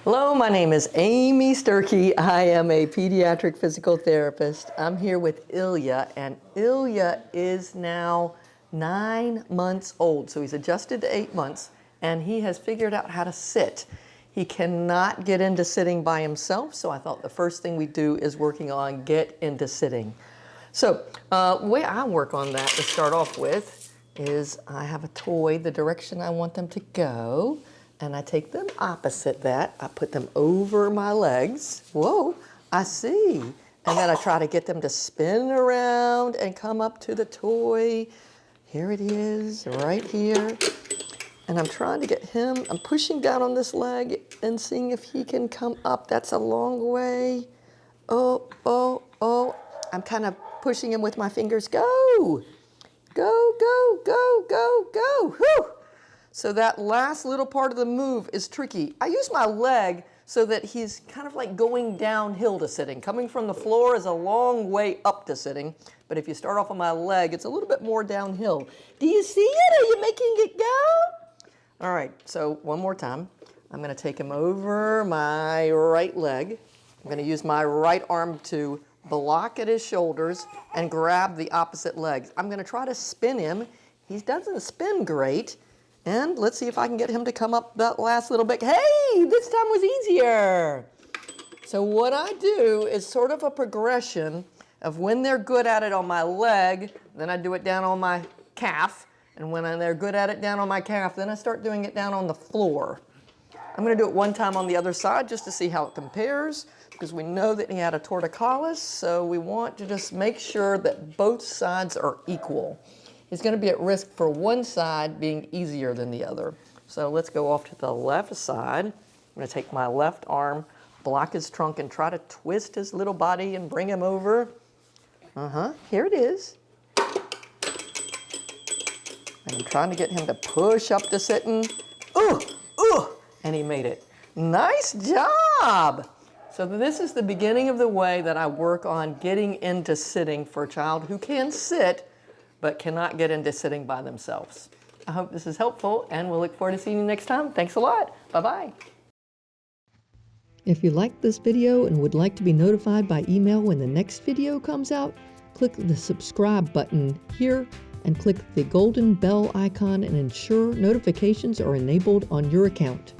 Hello, my name is Amy Sturkey. I am a pediatric physical therapist. I'm here with Ilya, and Ilya is now 9 months old. So he's adjusted to 8 months, and he has figured out how to sit. He cannot get into sitting by himself, so I thought the first thing we do is working on get into sitting. So the way I work on that to start off with is I have a toy, the direction I want them to go, and I take them opposite that. I put them over my legs. Whoa, I see. And then I try to get them to spin around and come up to the toy. Here it is, right here. And I'm trying to get him, I'm pushing down on this leg and seeing if he can come up. That's a long way. Oh, oh, oh. I'm kind of pushing him with my fingers. Go, go, go, go, go, go. Whew. So that last little part of the move is tricky. I use my leg so that he's kind of like going downhill to sitting. Coming from the floor is a long way up to sitting, but if you start off on my leg, it's a little bit more downhill. Do you see it? Are you making it go? All right, so one more time. I'm gonna take him over my right leg. I'm gonna use my right arm to block at his shoulders and grab the opposite leg. I'm gonna try to spin him. He doesn't spin great. And let's see if I can get him to come up that last little bit. Hey, this time was easier. So what I do is sort of a progression of when they're good at it on my leg, then I do it down on my calf. And when they're good at it down on my calf, then I start doing it down on the floor. I'm gonna do it one time on the other side just to see how it compares, because we know that he had a torticollis, so we want to just make sure that both sides are equal. He's going to be at risk for one side being easier than the other. So let's go off to the left side. I'm going to take my left arm, block his trunk, and try to twist his little body and bring him over. Here it is. And I'm trying to get him to push up to sitting. Ooh, ooh, and he made it. Nice job. So this is the beginning of the way that I work on getting into sitting for a child who can sit but cannot get into sitting by themselves. I hope this is helpful, and we'll look forward to seeing you next time. Thanks a lot. Bye-bye. If you liked this video and would like to be notified by email when the next video comes out, click the subscribe button here and click the golden bell icon and ensure notifications are enabled on your account.